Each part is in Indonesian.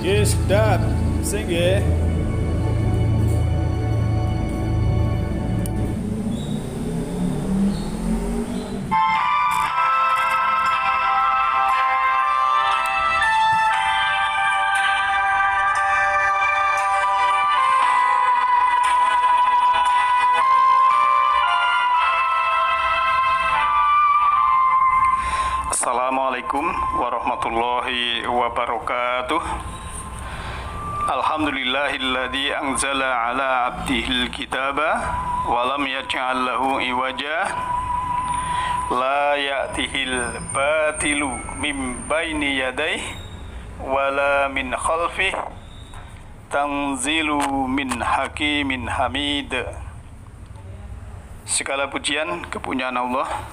Yes, Dad. Sing ya. Assalamualaikum warahmatullahi wabarakatuh. Alhamdulillahilladzi anzala ala abdihil kitaba wa lam yaj'al lahu iwaja la ya'tihil batilu min baini yadayhi wala min khalfih tanzilu min hakimin hamid. Segala pujian kepunyaan Allah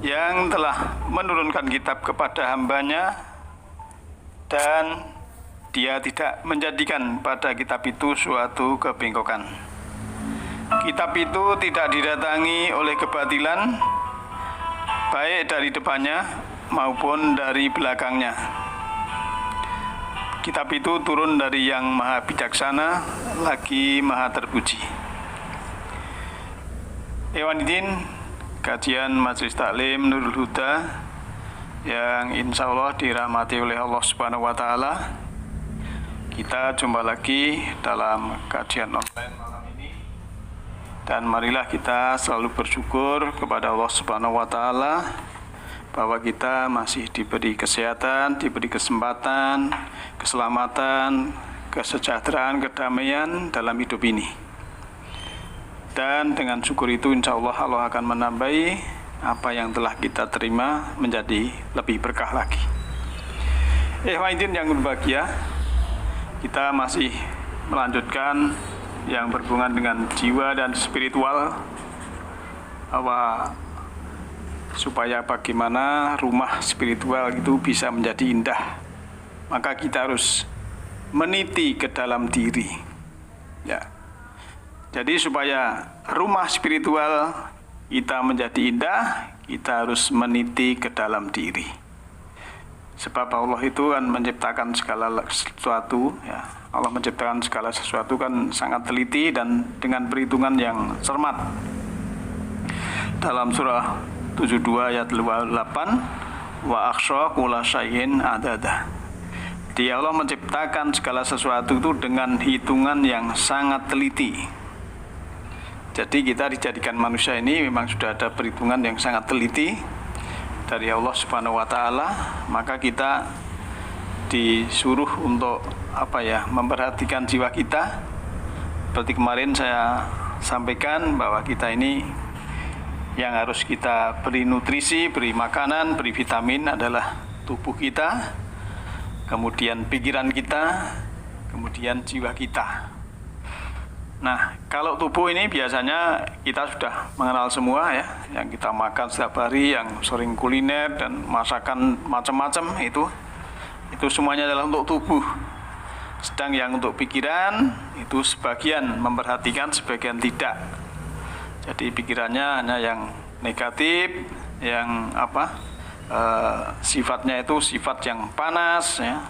yang telah menurunkan kitab kepada hambanya dan dia tidak menjadikan pada kitab itu suatu kebengkokan. Kitab itu tidak didatangi oleh kebatilan baik dari depannya maupun dari belakangnya. Kitab itu turun dari yang maha bijaksana lagi maha terpuji. Ewanidin, kajian Majelis Taklim Nurul Huda yang insya Allah dirahmati oleh Allah Subhanahu wa Ta'ala. Kita jumpa lagi dalam kajian online malam ini, dan marilah kita selalu bersyukur kepada Allah Subhanahu wa Ta'ala bahwa kita masih diberi kesehatan, diberi kesempatan, keselamatan, kesejahteraan, kedamaian dalam hidup ini. Dan dengan syukur itu insya Allah Allah akan menambahi apa yang telah kita terima menjadi lebih berkah lagi. Ikhwaidin yang berbahagia, kita masih melanjutkan yang berhubungan dengan jiwa dan spiritual, bahwa supaya bagaimana rumah spiritual itu bisa menjadi indah, maka kita harus meniti ke dalam diri, ya. Jadi supaya rumah spiritual kita menjadi indah, kita harus meniti ke dalam diri. Sebab Allah itu kan menciptakan segala sesuatu, ya. Allah menciptakan segala sesuatu kan sangat teliti dan dengan perhitungan yang cermat. Dalam surah 72 ayat 8, wa akhsha kulla syai'in adada. Dia Allah menciptakan segala sesuatu itu dengan hitungan yang sangat teliti. Jadi kita dijadikan manusia ini memang sudah ada perhitungan yang sangat teliti dari Allah Subhanahu wa Ta'ala. Maka kita disuruh untuk memperhatikan jiwa kita. Seperti kemarin saya sampaikan bahwa kita ini yang harus kita beri nutrisi, beri makanan, beri vitamin adalah tubuh kita, kemudian pikiran kita, kemudian jiwa kita. Nah, kalau tubuh ini biasanya kita sudah mengenal semua, ya, yang kita makan setiap hari, yang sering kuliner dan masakan macam-macam itu semuanya adalah untuk tubuh. Sedang yang untuk pikiran itu sebagian memperhatikan, sebagian tidak. Jadi pikirannya hanya yang negatif, yang sifatnya itu sifat yang panas, ya,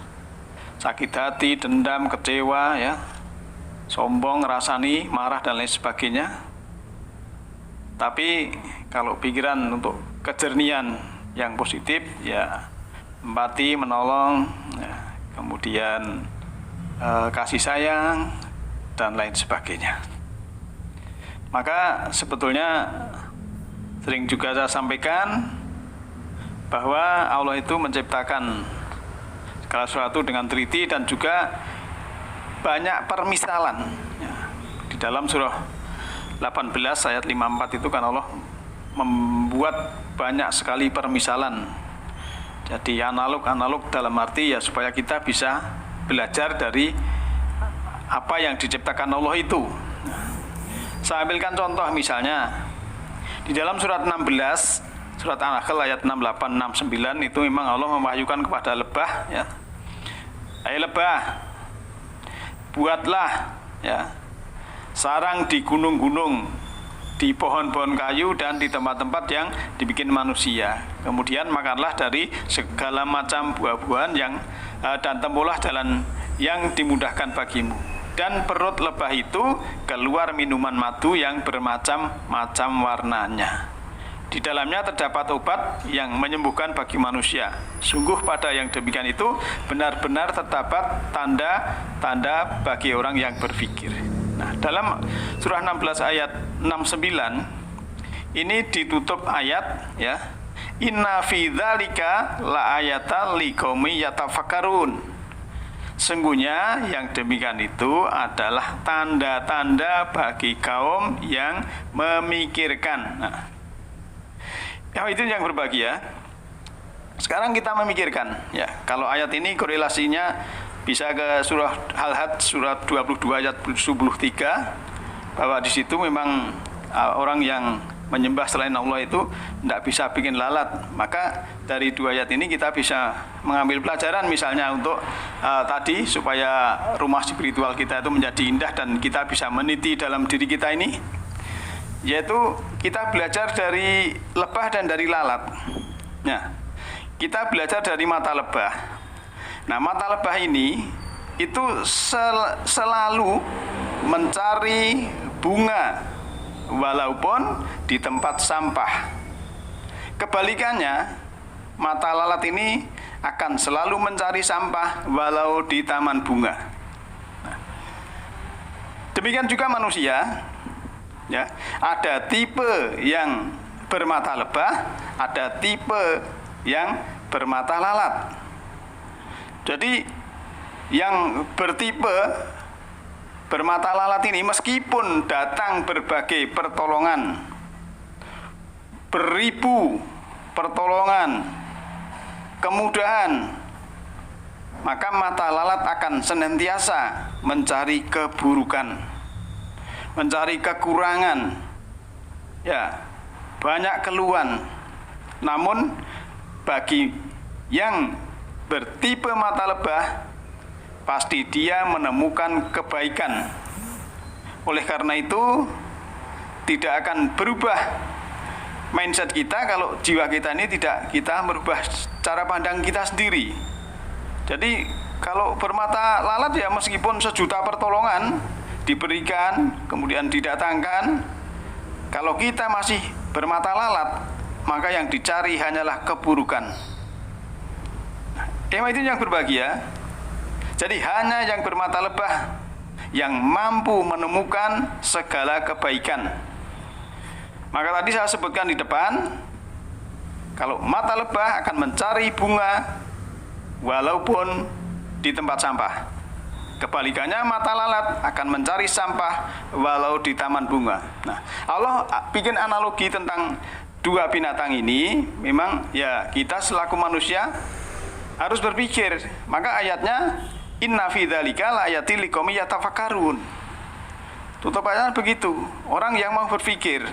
sakit hati, dendam, kecewa, ya, sombong, rasani, marah dan lain sebagainya. Tapi kalau pikiran untuk kejernihan yang positif, ya, empati, menolong, ya, kemudian kasih sayang dan lain sebagainya. Maka sebetulnya sering juga saya sampaikan bahwa Allah itu menciptakan segala sesuatu dengan teliti dan juga banyak permisalan, ya. Di dalam surah 18 ayat 54 itu kan Allah membuat banyak sekali permisalan. Jadi analog dalam arti ya supaya kita bisa belajar dari apa yang diciptakan Allah itu. Saya ambilkan contoh misalnya di dalam surat 16, surat An-Nahl ayat 68, 69 itu memang Allah mewahyukan kepada lebah, ya. Hai lebah, buatlah, ya, sarang di gunung-gunung, di pohon-pohon kayu dan di tempat-tempat yang dibikin manusia. Kemudian makanlah dari segala macam buah-buahan yang dan tempuhlah jalan yang dimudahkan bagimu. Dan perut lebah itu keluar minuman madu yang bermacam-macam warnanya. Di dalamnya terdapat obat yang menyembuhkan bagi manusia. Sungguh pada yang demikian itu benar-benar terdapat tanda-tanda bagi orang yang berpikir. Nah, dalam surah 16 ayat 69 ini ditutup ayat ya. Inna fi dzalika la ayatan liqaumi yatafakkarun. Sungguhnya yang demikian itu adalah tanda-tanda bagi kaum yang memikirkan. Nah, ya itu yang berbahagia. Sekarang kita memikirkan ya, kalau ayat ini korelasinya bisa ke surah Al-Had surat 22 ayat 73, bahwa di situ memang orang yang menyembah selain Allah itu tidak bisa bikin lalat. Maka dari dua ayat ini kita bisa mengambil pelajaran, misalnya untuk tadi supaya rumah spiritual kita itu menjadi indah dan kita bisa meniti dalam diri kita ini, yaitu kita belajar dari lebah dan dari lalat. Nah, kita belajar dari mata lebah. Nah, mata lebah ini itu selalu mencari bunga walaupun di tempat sampah. Kebalikannya, mata lalat ini akan selalu mencari sampah walau di taman bunga. Nah, demikian juga manusia. Ya, ada tipe yang bermata lebah, ada tipe yang bermata lalat. Jadi yang bertipe bermata lalat ini meskipun datang berbagai pertolongan, beribu pertolongan, kemudahan, maka mata lalat akan senantiasa mencari keburukan, mencari kekurangan, ya, banyak keluhan. Namun bagi yang bertipe mata lebah, pasti dia menemukan kebaikan. Oleh karena itu tidak akan berubah mindset kita kalau jiwa kita ini tidak kita merubah cara pandang kita sendiri. Jadi kalau bermata lalat ya meskipun sejuta pertolongan diberikan kemudian didatangkan, kalau kita masih bermata lalat maka yang dicari hanyalah keburukan. Itu yang berbahagia. Jadi hanya yang bermata lebah yang mampu menemukan segala kebaikan. Maka tadi saya sebutkan di depan, kalau mata lebah akan mencari bunga walaupun di tempat sampah. Kebalikannya mata lalat akan mencari sampah walau di taman bunga. Nah, Allah bikin analogi tentang dua binatang ini. Memang ya kita selaku manusia harus berpikir. Maka ayatnya Inna fi dzalika laayatil liqaumi yatafakkarun. Tutup ayatnya begitu, orang yang mau berpikir.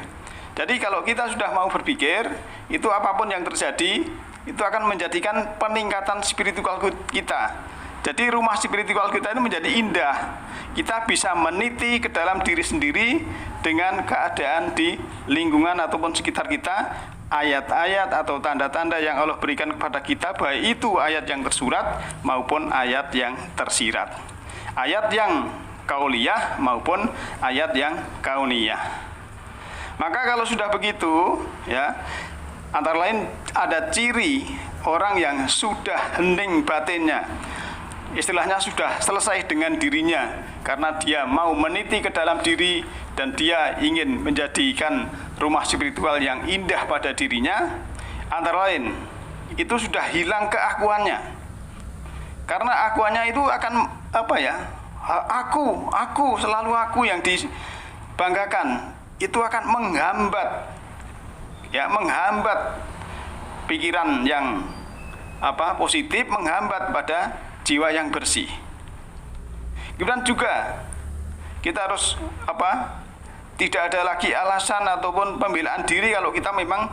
Jadi kalau kita sudah mau berpikir, itu apapun yang terjadi, itu akan menjadikan peningkatan spiritual kita. Jadi rumah spiritual kita ini menjadi indah. Kita bisa meniti ke dalam diri sendiri dengan keadaan di lingkungan ataupun sekitar kita. Ayat-ayat atau tanda-tanda yang Allah berikan kepada kita, baik itu ayat yang tersurat maupun ayat yang tersirat, ayat yang kauliyah maupun ayat yang kauniyah. Maka kalau sudah begitu ya, antara lain ada ciri orang yang sudah hening batinnya, istilahnya sudah selesai dengan dirinya, karena dia mau meniti ke dalam diri dan dia ingin menjadikan rumah spiritual yang indah pada dirinya. Antara lain itu sudah hilang keakuannya, karena akuannya itu akan apa ya, aku selalu aku yang dibanggakan, itu akan menghambat ya, menghambat pikiran yang positif, menghambat pada jiwa yang bersih. Kemudian juga kita harus tidak ada lagi alasan ataupun pembelaan diri kalau kita memang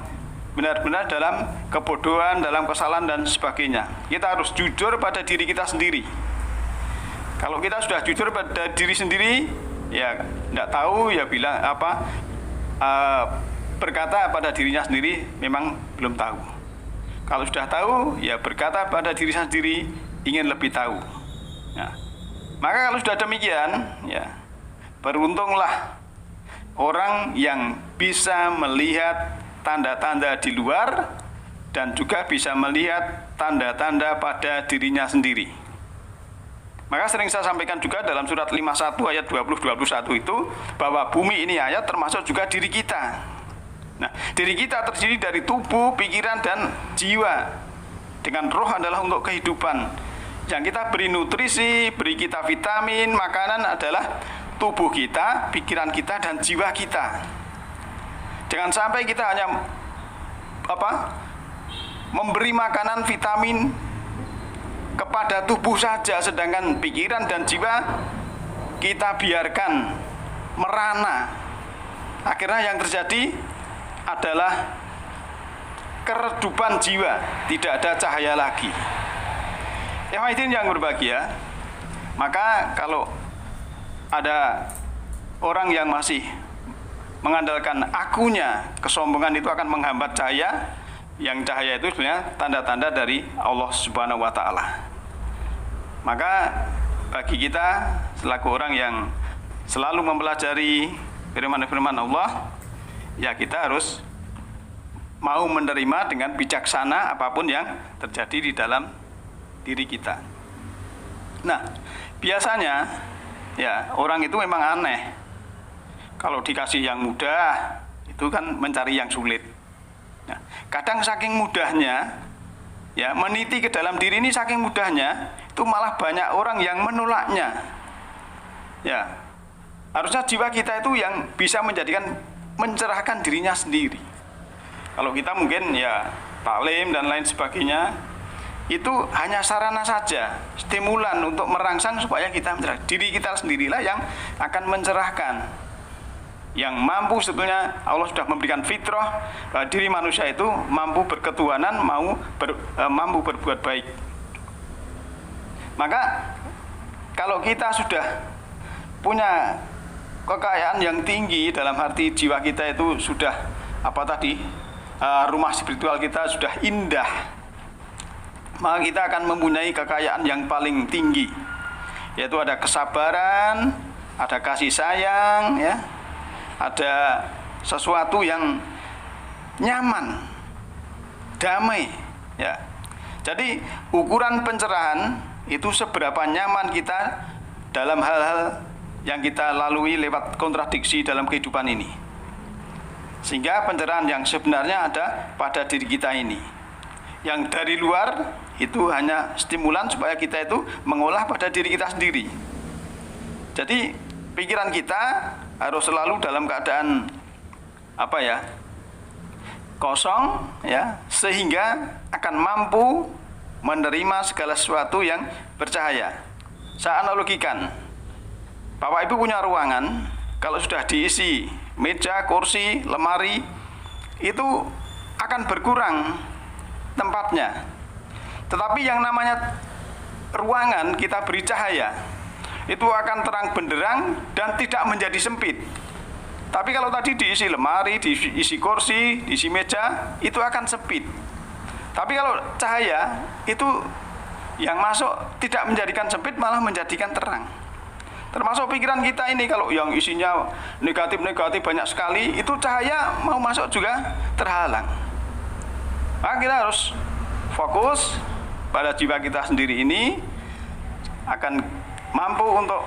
benar-benar dalam kebodohan, dalam kesalahan dan sebagainya. Kita harus jujur pada diri kita sendiri. Kalau kita sudah jujur pada diri sendiri, ya tidak tahu ya bilang berkata pada dirinya sendiri memang belum tahu. Kalau sudah tahu ya berkata pada diri sendiri ingin lebih tahu. Nah, maka kalau sudah demikian, ya, beruntunglah orang yang bisa melihat tanda-tanda di luar dan juga bisa melihat tanda-tanda pada dirinya sendiri. Maka sering saya sampaikan juga dalam surat 51 ayat 20-21 itu, bahwa bumi ini ayat termasuk juga diri kita. Nah, diri kita terdiri dari tubuh, pikiran, dan jiwa. Dengan roh adalah untuk kehidupan. Yang kita beri nutrisi, beri kita vitamin, makanan adalah tubuh kita, pikiran kita, dan jiwa kita. Jangan sampai kita hanya memberi makanan vitamin kepada tubuh saja, sedangkan pikiran dan jiwa kita biarkan merana. Akhirnya yang terjadi adalah keredupan jiwa, tidak ada cahaya lagi. Hadirin yang berbahagia, maka kalau ada orang yang masih mengandalkan akunya, kesombongan itu akan menghambat cahaya. Yang cahaya itu sebenarnya tanda-tanda dari Allah Subhanahu wa Ta'ala. Maka bagi kita selaku orang yang selalu mempelajari firman-firman Allah, ya kita harus mau menerima dengan bijaksana apapun yang terjadi di dalam diri kita. Nah, biasanya ya orang itu memang aneh. Kalau dikasih yang mudah, itu kan mencari yang sulit. Nah, kadang saking mudahnya, ya meniti ke dalam diri ini saking mudahnya, itu malah banyak orang yang menolaknya. Ya, harusnya jiwa kita itu yang bisa mencerahkan dirinya sendiri. Kalau kita mungkin ya taklim dan lain sebagainya, itu hanya sarana saja, stimulan untuk merangsang supaya kita mencerahkan. Diri kita sendirilah yang akan mencerahkan. Yang mampu sebetulnya Allah sudah memberikan fitrah bahwa diri manusia itu mampu berketuhanan, mampu berbuat baik. Maka kalau kita sudah punya kekayaan yang tinggi dalam arti jiwa kita itu sudah rumah spiritual kita sudah indah, maka kita akan mempunyai kekayaan yang paling tinggi, yaitu ada kesabaran, ada kasih sayang, ya, ada sesuatu yang nyaman, damai, ya. Jadi ukuran pencerahan itu seberapa nyaman kita dalam hal-hal yang kita lalui lewat kontradiksi dalam kehidupan ini. Sehingga pencerahan yang sebenarnya ada pada diri kita ini. Yang dari luar itu hanya stimulan supaya kita itu mengolah pada diri kita sendiri. Jadi pikiran kita harus selalu dalam keadaan kosong, ya, sehingga akan mampu menerima segala sesuatu yang bercahaya. Saya analogikan, Bapak Ibu punya ruangan, kalau sudah diisi meja, kursi, lemari, itu akan berkurang tempatnya. Tetapi yang namanya ruangan kita beri cahaya, itu akan terang benderang dan tidak menjadi sempit. Tapi kalau tadi diisi lemari, diisi kursi, diisi meja, itu akan sempit. Tapi kalau cahaya itu yang masuk tidak menjadikan sempit, malah menjadikan terang. Termasuk pikiran kita ini, kalau yang isinya negatif-negatif banyak sekali, itu cahaya mau masuk juga terhalang. Maka kita harus fokus pada jiwa kita sendiri ini, akan mampu untuk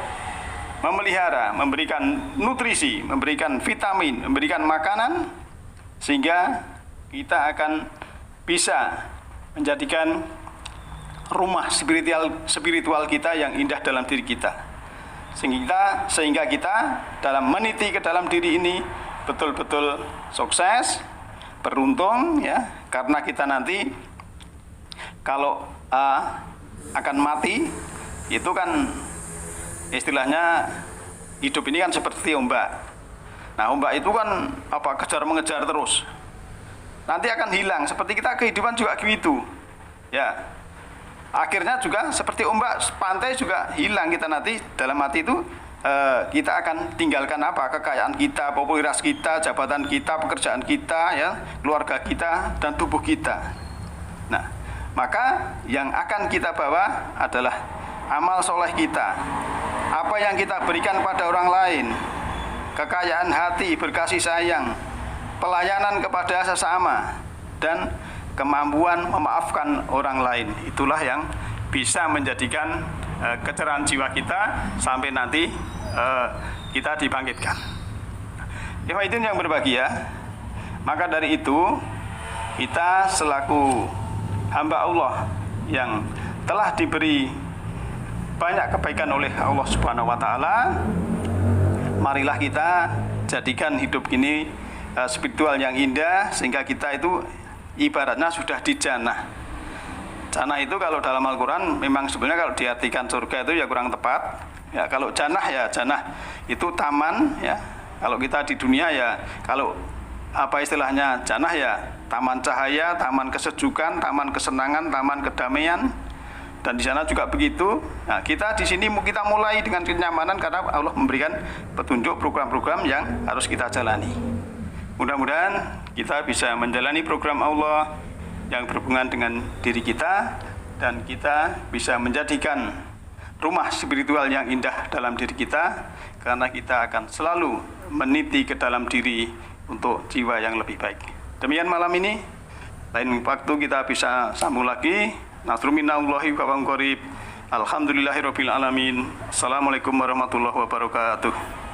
memelihara, memberikan nutrisi, memberikan vitamin, memberikan makanan, sehingga kita akan bisa menjadikan rumah spiritual kita yang indah dalam diri kita. Sehingga kita dalam meniti ke dalam diri ini betul-betul sukses, beruntung, ya, karena kita nanti kalau akan mati, itu kan istilahnya hidup ini kan seperti ombak. Nah, ombak itu kan kejar mengejar terus. Nanti akan hilang, seperti kita kehidupan juga gitu. Ya. Akhirnya juga seperti ombak pantai juga hilang kita nanti dalam hati itu, kita akan tinggalkan kekayaan kita, popularitas kita, jabatan kita, pekerjaan kita, ya, keluarga kita dan tubuh kita. Nah, maka yang akan kita bawa adalah amal soleh kita, apa yang kita berikan pada orang lain, kekayaan hati, berkasih sayang, pelayanan kepada sesama, dan kemampuan memaafkan orang lain. Itulah yang bisa menjadikan kecerahan jiwa kita sampai nanti kita dibangkitkan. Ikhwatiddin yang berbahagia, maka dari itu kita selaku hamba Allah yang telah diberi banyak kebaikan oleh Allah Subhanahu wa taala, marilah kita jadikan hidup ini spiritual yang indah, sehingga kita itu ibaratnya sudah di jannah. Jannah itu kalau dalam Al-Quran memang sebenarnya kalau diartikan surga itu ya kurang tepat. Ya, kalau jannah ya jannah itu taman ya. Kalau kita di dunia ya kalau apa istilahnya jannah ya taman cahaya, taman kesejukan, taman kesenangan, taman kedamaian. Dan di sana juga begitu. Nah, kita di sini kita mulai dengan kenyamanan karena Allah memberikan petunjuk program-program yang harus kita jalani. Mudah-mudahan kita bisa menjalani program Allah yang berhubungan dengan diri kita, dan kita bisa menjadikan rumah spiritual yang indah dalam diri kita, karena kita akan selalu meniti ke dalam diri untuk jiwa yang lebih baik. Demikian malam ini, lain waktu kita bisa sambung lagi. Nasrun minallahi wa qarib. Alhamdulillahirabbil alamin. Assalamualaikum warahmatullahi wabarakatuh.